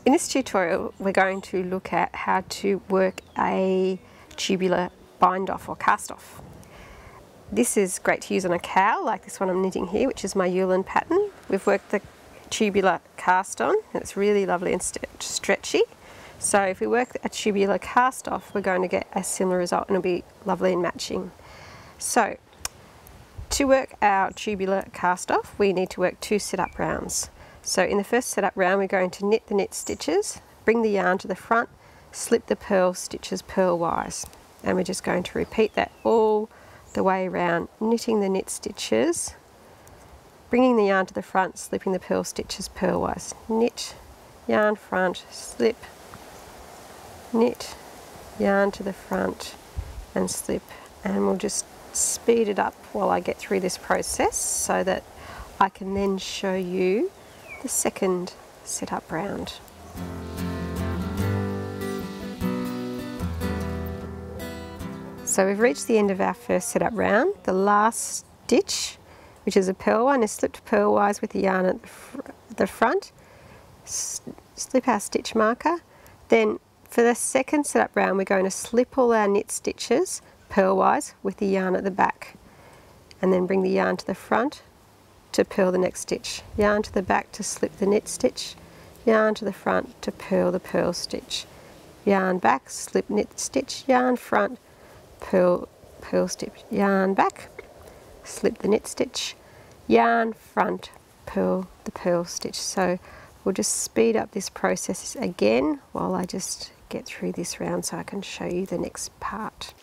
In this tutorial, we're going to look at how to work a tubular bind-off or cast-off. This is great to use on a cowl, like this one I'm knitting here, which is my Ullin pattern. We've worked the tubular cast on, and it's really lovely and stretchy. So if we work a tubular cast-off, we're going to get a similar result, and it'll be lovely and matching. So to work our tubular cast-off, we need to work 2 sit-up rounds. So in the first setup round, we're going to knit the knit stitches, bring the yarn to the front, slip the purl stitches purlwise. And we're just going to repeat that all the way around, knitting the knit stitches, bringing the yarn to the front, slipping the purl stitches purlwise. Knit, yarn front, slip, knit, yarn to the front and slip. And we'll just speed it up while I get through this process so that I can then show you the second setup round. So we've reached the end of our first setup round. The last stitch, which is a purl one, is slipped purlwise with the yarn at the front. Slip our stitch marker. Then for the second setup round, we're going to slip all our knit stitches purlwise with the yarn at the back, and then bring the yarn to the front to purl the next stitch, yarn to the back to slip the knit stitch, yarn to the front to purl the purl stitch, yarn back, slip knit stitch, yarn front, purl stitch, yarn back, slip the knit stitch, yarn front, purl the purl stitch. So we'll just speed up this process again while I just get through this round so I can show you the next part.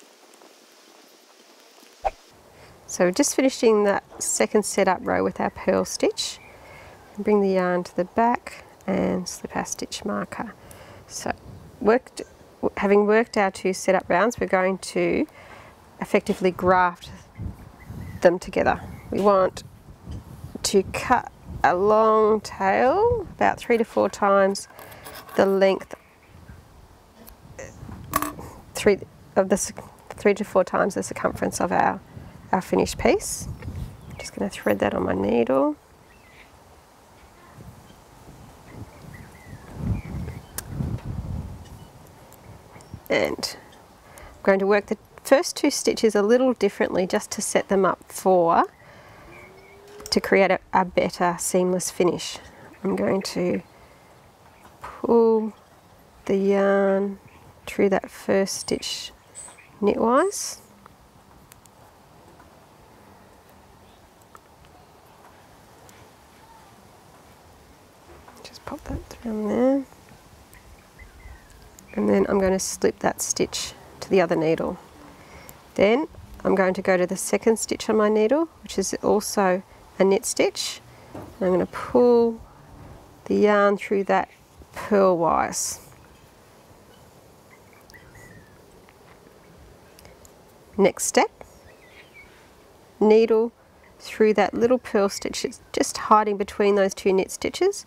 So we're just finishing that second setup row with our purl stitch. Bring the yarn to the back and slip our stitch marker. So having worked our 2 setup rounds, we're going to effectively graft them together. We want to cut a long tail, about 3 to 4 times the length, 3 to 4 times the circumference of our finished piece. I'm just going to thread that on my needle. And I'm going to work the first 2 stitches a little differently just to set them up to create a better seamless finish. I'm going to pull the yarn through that first stitch knitwise. Pop that through there, and then I'm going to slip that stitch to the other needle. Then I'm going to go to the second stitch on my needle, which is also a knit stitch, and I'm going to pull the yarn through that purlwise. Next step, needle through that little purl stitch, it's just hiding between those 2 knit stitches.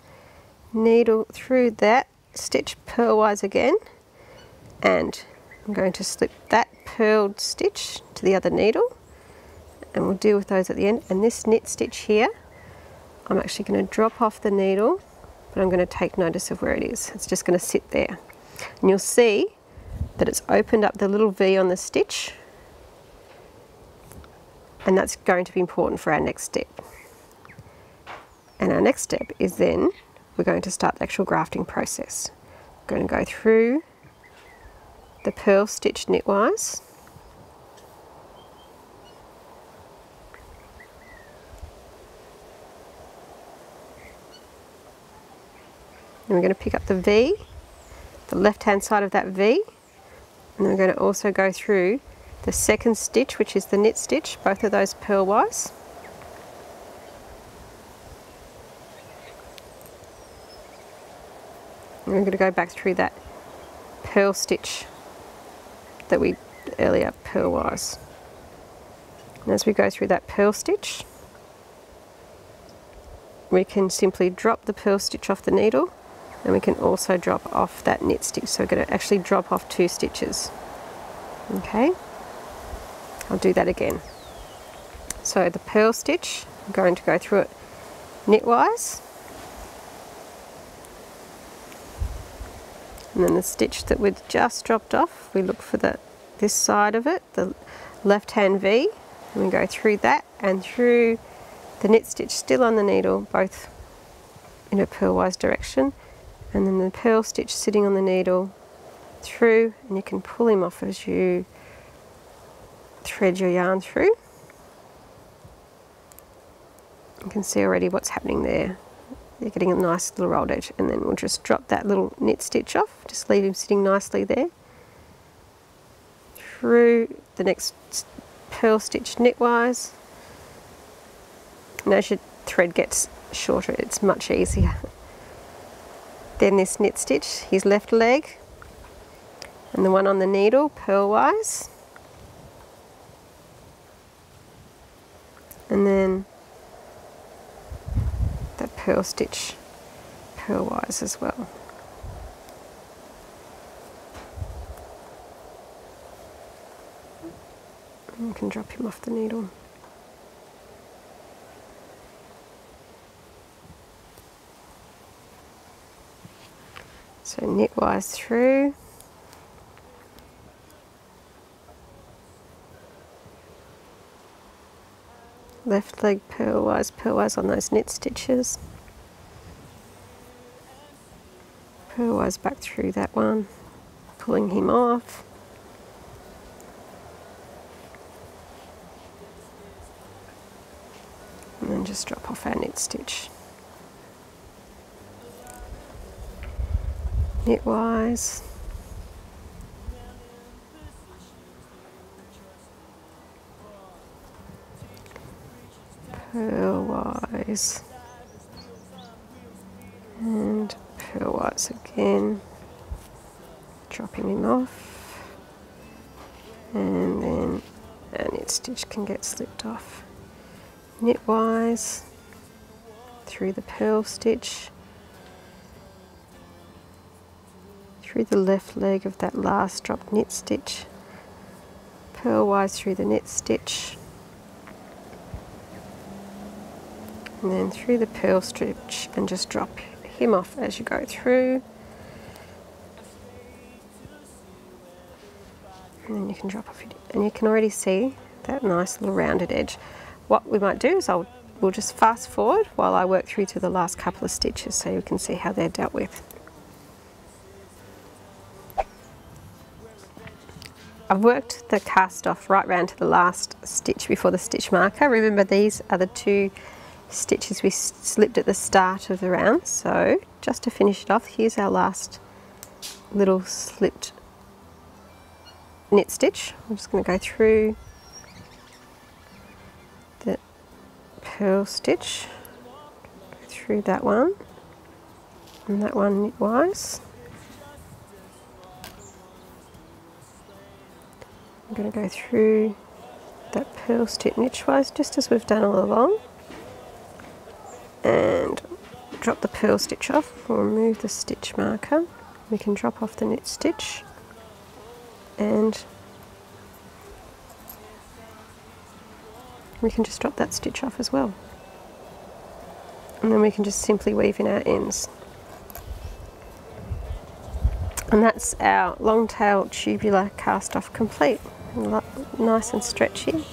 Needle through that stitch purlwise again, and I'm going to slip that purled stitch to the other needle, and we'll deal with those at the end. And this knit stitch here, I'm actually going to drop off the needle, but I'm going to take notice of where it is. It's just going to sit there, and you'll see that it's opened up the little V on the stitch, and that's going to be important for our next step. And our next step is then we're going to start the actual grafting process. We're going to go through the purl stitch knitwise, and we're going to pick up the V, the left hand side of that V, and then we're going to also go through the second stitch, which is the knit stitch, both of those purlwise. And we're going to go back through that purl stitch that we did earlier purlwise. And as we go through that purl stitch, we can simply drop the purl stitch off the needle, and we can also drop off that knit stitch. So we're going to actually drop off 2 stitches. Okay, I'll do that again. So the purl stitch, I'm going to go through it knitwise, And then the stitch that we'd just dropped off, we look for this side of it, the left hand V, and we go through that and through the knit stitch still on the needle, both in a purlwise direction, and then the purl stitch sitting on the needle through, and you can pull him off as you thread your yarn through. You can see already what's happening there. You're getting a nice little rolled edge, and then we'll just drop that little knit stitch off, just leave him sitting nicely there. Through the next purl stitch knitwise, and as your thread gets shorter it's much easier. Then this knit stitch, his left leg, and the one on the needle purlwise, and then that purl stitch purlwise as well. And you can drop him off the needle. So knitwise through, left leg purlwise on those knit stitches, purlwise back through that one, pulling him off, and then just drop off our knit stitch. Knitwise, purlwise, and purlwise again, dropping him off, and then our knit stitch can get slipped off. Knitwise, through the purl stitch, through the left leg of that last dropped knit stitch, purlwise through the knit stitch, and then through the purl stitch, and just drop him off as you go through, and then you can drop off, and you can already see that nice little rounded edge. What we might do is we'll just fast forward while I work through to the last couple of stitches so you can see how they're dealt with. I've worked the cast off right round to the last stitch before the stitch marker. Remember, these are the two stitches we slipped at the start of the round. So just to finish it off, here's our last little slipped knit stitch. I'm just going to go through the purl stitch, go through that one and that one knitwise. I'm going to go through that purl stitch knitwise just as we've done all along, and drop the purl stitch off. We'll remove the stitch marker. We can drop off the knit stitch, and we can just drop that stitch off as well, and then we can just simply weave in our ends. And that's our long tail tubular cast off complete. Nice and stretchy.